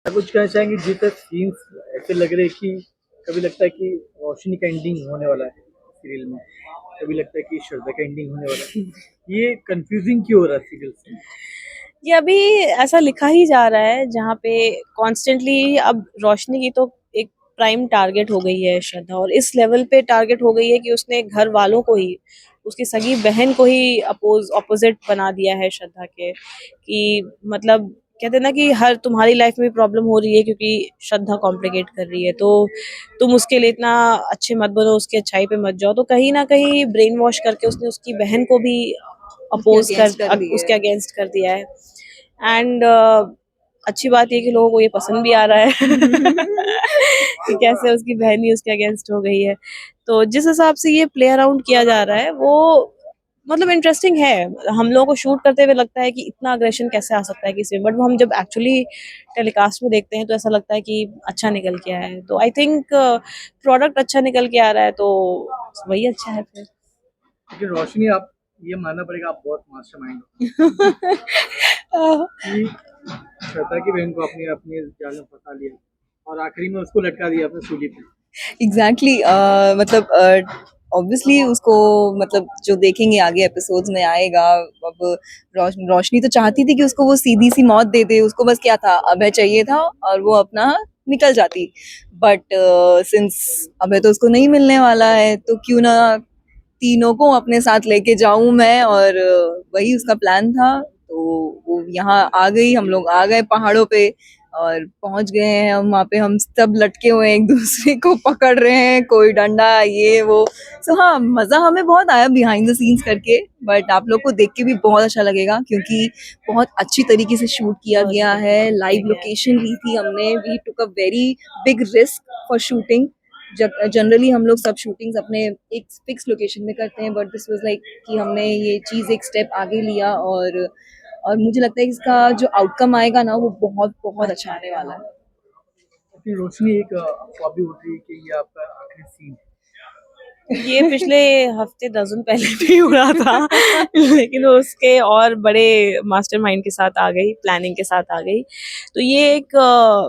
मैं कुछ कहना चाहेंगे जिस तक सीन्स ऐसे लग रहे हैं कि कभी लगता है कि रोशनी का एंडिंग होने वाला है सीरियल में, कभी लगता है कि श्रद्धा का एंडिंग होने वाला है। ये कंफ्यूजिंग क्यों हो रहा है सीरियल से? ये अभी ऐसा लिखा ही जा रहा है जहाँ पे कॉन्स्टेंटली अब रोशनी की तो एक प्राइम टारगेट हो गई है श्रद्धा, और इस लेवल पे टारगेट हो गई है कि उसने घर वालों को ही, उसकी सगी बहन को ही अपोजिट बना दिया है श्रद्धा के। कि मतलब कहते हैं ना कि हर तुम्हारी लाइफ में प्रॉब्लम हो रही है क्योंकि श्रद्धा कॉम्प्लिकेट कर रही है, तो तुम उसके लिए इतना अच्छे मत बनो, उसकी अच्छाई पे मत जाओ। तो कहीं ना कहीं ब्रेन वॉश करके उसने उसकी बहन को भी उसके अपोज अगेंस्ट कर कर दिए उसके है। अगेंस्ट कर दिया है। एंड अच्छी बात ये कि लोगों को ये पसंद भी आ रहा है कि कैसे उसकी बहन ही उसके अगेंस्ट हो गई है। तो जिस हिसाब से ये प्ले अराउंड किया जा रहा है वो मतलब इंटरेस्टिंग है। हम लोगों को शूट करते हुए लगता है कि इतना अग्रेशन कैसे आ सकता है किसी में, बट वो हम जब एक्चुअली टेलीकास्ट में देखते हैं तो ऐसा लगता है कि अच्छा निकल के आया है। तो आई थिंक प्रोडक्ट अच्छा निकल के आ रहा है, तो वही अच्छा है फिर। लेकिन रोशनी, आप ये मानना पड़ेगा, आप बहुत मास्टरमाइंड हो कि श्रद्धा की बहन को अपने अपने जाल में फंसा लिया और आखिरी में उसको लटका दिया अपने सूली पे। एग्जैक्टली मतलब ऑब्वियसली उसको मतलब जो देखेंगे आगे एपिसोड्स में आएगा। अब रोशनी तो चाहती थी कि उसको वो सीधी सी मौत दे दे, उसको बस क्या था, अभय चाहिए था और वो अपना निकल जाती। बट सिंस अभय तो उसको नहीं मिलने वाला है तो क्यों ना तीनों को अपने साथ लेके जाऊं मैं, और वही उसका प्लान था। तो वो यहाँ आ गई, हम लोग आ गए पहाड़ों पे और पहुंच गए हैं हम वहाँ पे। हम सब लटके हुए हैं, एक दूसरे को पकड़ रहे हैं, कोई डंडा ये वो। सो हाँ, मज़ा हमें बहुत आया बिहाइंड द सीन्स करके। बट आप लोग को देख के भी बहुत अच्छा लगेगा क्योंकि बहुत अच्छी तरीके से शूट किया गया है। लाइव लोकेशन ली थी हमने, we took a very big risk for shooting. Generally हम लोग सब शूटिंग्स अपने एक फिक्स लोकेशन में करते हैं, बट दिस वाज लाइक कि हमने ये चीज़ एक स्टेप आगे लिया। और मुझे लगता है कि इसका जो आउटकम आएगा ना वो बहुत बहुत अच्छा आने वाला है। लेकिन रोशनी, एक अफवाह भी उठ रही है कि ये आपका आखिरी सीन है। ये पिछले हफ्ते 10 दिन पहले भी उड़ा था लेकिन वो उसके और बड़े मास्टरमाइंड के साथ आ गई, प्लानिंग के साथ आ गई। तो ये एक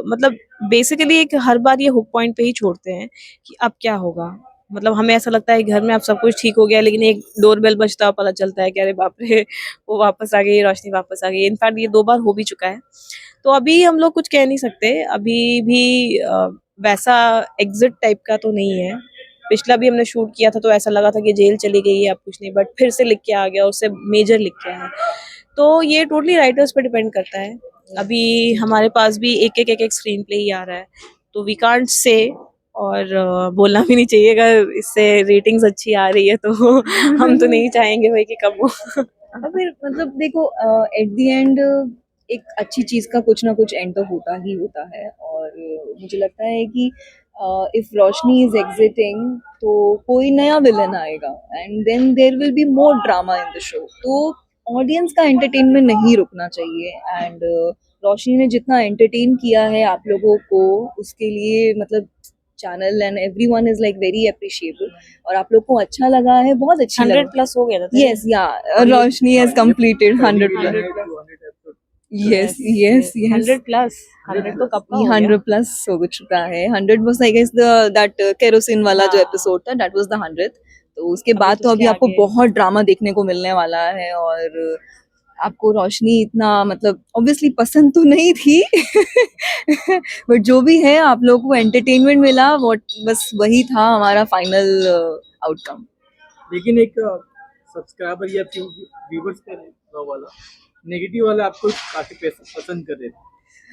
मतलब बेसिकली एक हर बार ये हुक पॉइंट पे ही छोड़ते हैं कि अब क्या होगा। मतलब हमें ऐसा लगता है कि घर में अब सब कुछ ठीक हो गया, लेकिन एक डोरबेल बजता हुआ पता चलता है कि अरे बाप रे, वो वापस आ गई, रोशनी वापस आ गई। इनफैक्ट ये 2 बार हो भी चुका है। तो अभी हम लोग कुछ कह नहीं सकते, अभी भी वैसा एग्जिट टाइप का तो नहीं है। पिछला भी हमने शूट किया था तो ऐसा लगा था कि जेल चली गई है, अब कुछ नहीं, बट फिर से लिख के आ गया, उससे मेजर लिख के आया। तो ये टोटली राइटर्स पे डिपेंड करता है। अभी हमारे पास भी एक एक स्क्रीन प्ले ही आ रहा है, तो वी कांट से। और बोलना भी नहीं चाहिए, अगर इससे रेटिंग्स अच्छी आ रही है तो हम तो नहीं चाहेंगे भाई कि कम हो। और फिर मतलब देखो, एट द एंड एक अच्छी चीज का कुछ ना कुछ एंड तो होता ही होता है। और मुझे लगता है कि इफ रोशनी इज एग्जिटिंग तो कोई नया विलन आएगा and then there will be more drama in the show. तो ऑडियंस का एंटरटेनमेंट नहीं रुकना चाहिए। एंड रोशनी ने जितना एंटरटेन किया है आप लोगों को, उसके लिए मतलब channel and everyone is like very appreciable. और आप लोग को अच्छा लगा है, बहुत अच्छी 100 लगा। प्लस हो गया था Yes, yeah. Roshni has completed पहली 100 विलन plus. है 100 200 episode. Yes, yes, yes. 100 plus. 100 100 तो प्लस। कब का हो गया। 100 plus हो चुका है। 100 was I guess the that kerosene वाला जो हाँ, एपिसोड था, that was the 100th। तो उसके अभी बाद तो तो उसके अभी आपको आगे। बहुत ड्रामा देखने को मिलने वाला है। और आपको रोशनी इतना मतलब ऑब्वियसली पसंद तो नहीं थी बट जो भी है आप लोगों को एंटरटेनमेंट मिला, वो बस वही था हमारा फाइनल आउटकम। लेकिन एक सब्सक्राइबर या व्यूवर्स का वाला नेगेटिव वाला आपको काफी पसंद कर रहे थे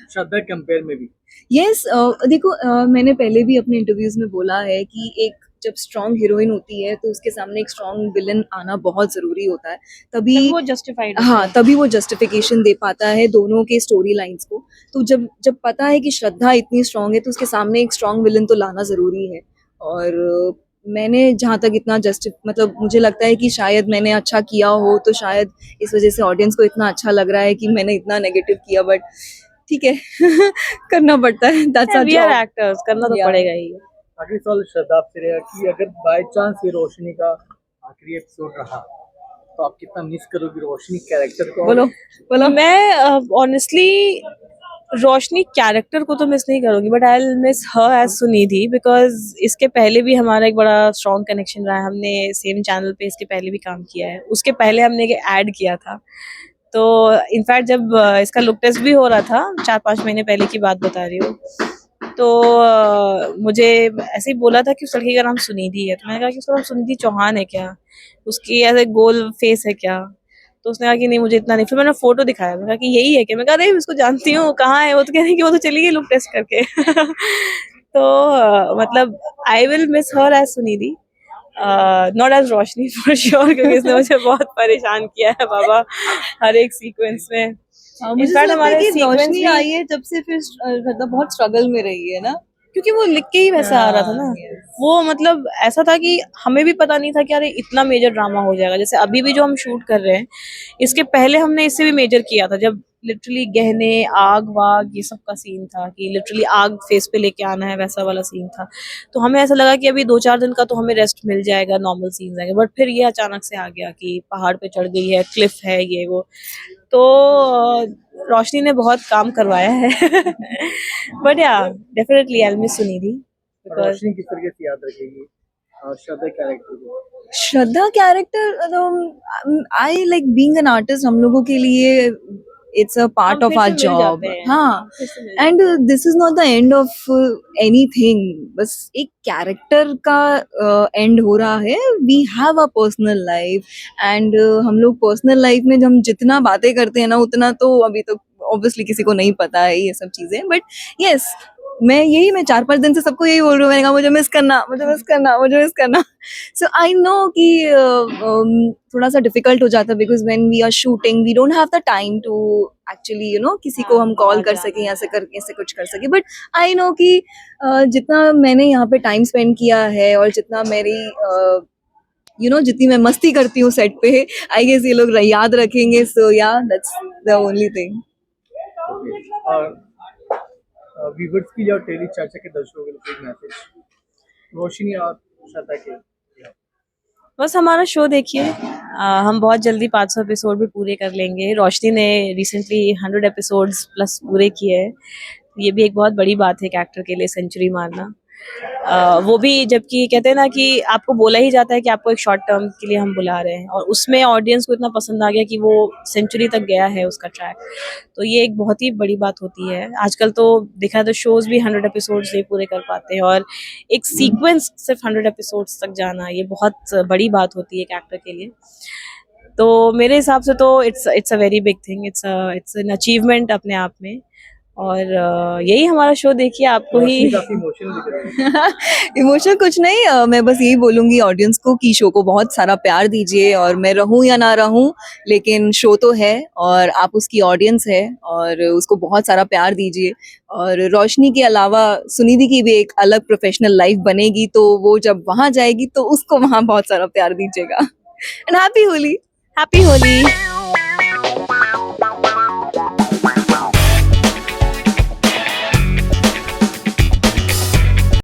श्रद्धा कंपेयर में भी। यस, देखो, मैंने पहले भी अपने इंटरव्यूज में बोला है कि एक जब स्ट्रॉन्ग हीरोइन होती है तो उसके सामने एक स्ट्रॉन्ग विलन आना बहुत ज़रूरी होता है। तभी तभी वो जस्टिफाइड होता हाँ, है। तभी वो जस्टिफिकेशन दे पाता है दोनों के स्टोरी लाइंस को। तो जब जब पता है कि श्रद्धा इतनी स्ट्रॉन्ग है तो उसके सामने एक स्ट्रॉन्ग विलन तो लाना ज़रूरी है। और मैंने जहाँ तक इतना मतलब मुझे लगता है कि शायद मैंने अच्छा किया हो, तो शायद इस वजह से ऑडियंस को इतना अच्छा लग रहा है कि मैंने इतना नेगेटिव किया। बट ठीक है करना पड़ता है, that's our we are job. Actors, करना तो या पड़ेगा ही। आखिरी सवाल श्रद्धा आपसे रहेगा कि अगर बाय चांस ये रोशनी का आखिरी एपिसोड रहा तो आप कितना मिस करोगी रोशनी कैरेक्टर को? बोलो बोलो। मैं ऑनेस्टली रोशनी कैरेक्टर को तो मिस नहीं करूंगी, but I will miss her as Sunidhi, because इसके पहले भी हमारा एक बड़ा स्ट्रॉन्ग कनेक्शन रहा है। हमने सेम चैनल पे इसके पहले भी काम किया है, उसके पहले हमने एक ऐड किया था। तो इनफैक्ट जब इसका लुक टेस्ट भी हो रहा था, 4-5 महीने पहले की बात बता रही हूँ, तो मुझे ऐसे ही बोला था कि उस लड़की का नाम सुनिधि है। तो मैंने कहा कि उसका नाम सुनिधि चौहान है क्या, उसकी ऐसे गोल फेस है क्या? तो उसने कहा कि नहीं मुझे इतना नहीं। फिर मैंने फोटो दिखाया, मैंने कहा कि यही है क्या? मैं कहा अरे इसको जानती हूँ, कहाँ है वो? तो कह रही कि वो तो चली गई लुक टेस्ट करके। तो मतलब I will miss her as Sunidhi, not as Roshni for sure, क्योंकि इसने मुझे बहुत परेशान किया है बाबा हर एक सीक्वेंस में। मुझे इनफैक्ट लगता है हमारे कि सीक्वेंस रोशनी भी, आई है जब से फिर मतलब बहुत स्ट्रगल में रही है ना। क्योंकि वो लिख के ही वैसा आ रहा था ना। yes. वो मतलब ऐसा था कि हमें भी पता नहीं था कि अरे इतना मेजर ड्रामा हो जाएगा। जैसे अभी भी जो हम शूट कर रहे हैं, इसके पहले हमने इससे भी मेजर किया था, जब लिटरली गहने आग वाग ये सब का सीन था, कि लिटरली आग फेस पे लेके आना है, वैसा वाला सीन था। तो हमें ऐसा लगा कि अभी 2-4 दिन का तो हमें रेस्ट मिल जाएगा, नॉर्मल सीन्स आएंगे, बट फिर ये अचानक से आ गया कि पहाड़ पे चढ़ गई है, क्लिफ है, ये वो। तो रोशनी ने बहुत काम करवाया है। बट या definitely I miss Sunidhi, because Roshni किस तरीके से याद रखेगी श्रद्धा कैरेक्टर को? Shraddha character, I like being an artist, हम लोगों के लिए इट्स अ पार्ट हम ऑफ फिर आवर से मिल जॉब। जाते हैं, हाँ, फिर से मिल जाते and this is not the end of anything. बस एक कैरेक्टर का एंड हो रहा है। We have a personal life, and हम लोग पर्सनल लाइफ में हम जितना बातें करते हैं ना, उतना तो अभी तक ऑब्वियसली किसी को नहीं पता है ये सब चीजें। बट यस, मैं 4-5 दिन से सबको यही बोल रही हूँ, मैंने कहा मुझे मिस करना, मुझे मिस करना, मुझे मिस करना। सो आई नो कि थोड़ा सा डिफिकल्ट हो जाता है, because when we are shooting we don't have the time to actually किसी को हम कॉल कर सकें, ऐसे करके ऐसे कुछ कर सके। बट आई नो कि जितना मैंने यहाँ पे टाइम स्पेंड किया है, और जितना मेरी जितनी मैं मस्ती करती हूँ सेट पे, आई गेस ये लोग याद रखेंगे। सो या दैट्स द ओनली थिंग। और व्यूवर्स के लिए और टेली चर्चा के दर्शकों के लिए एक मैसेज रोशनी और श्रद्धा के? बस हमारा शो देखिए, हम बहुत जल्दी 500 एपिसोड भी पूरे कर लेंगे। रोशनी ने रिसेंटली 100 एपिसोड्स प्लस पूरे किए हैं। ये भी एक बहुत बड़ी बात है एक एक्टर के लिए, सेंचुरी मारना। वो भी जबकि कहते हैं ना कि आपको बोला ही जाता है कि आपको एक शॉर्ट टर्म के लिए हम बुला रहे हैं, और उसमें ऑडियंस को इतना पसंद आ गया कि वो सेंचुरी तक गया है उसका ट्रैक। तो ये एक बहुत ही बड़ी बात होती है। आजकल तो देखा है तो शोज भी 100 एपिसोड्स नहीं पूरे कर पाते हैं, और एक सीक्वेंस सिर्फ 100 एपिसोड्स तक जाना, ये बहुत बड़ी बात होती है एक एक्टर के लिए। तो मेरे हिसाब से तो it's a very big thing, it's an achievement अपने आप में। और यही हमारा शो देखिए, आपको ही रोशनी काफी इमोशनल दिख रही है। इमोशनल कुछ नहीं, मैं बस यही बोलूंगी ऑडियंस को कि शो को बहुत सारा प्यार दीजिए, और मैं रहूं या ना रहूं, लेकिन शो तो है और आप उसकी ऑडियंस है, और उसको बहुत सारा प्यार दीजिए। और रोशनी के अलावा सुनिधि की भी एक अलग प्रोफेशनल लाइफ बनेगी, तो वो जब वहां जाएगी तो उसको वहां बहुत सारा प्यार दीजिएगा। And happy Holi. Happy Holi.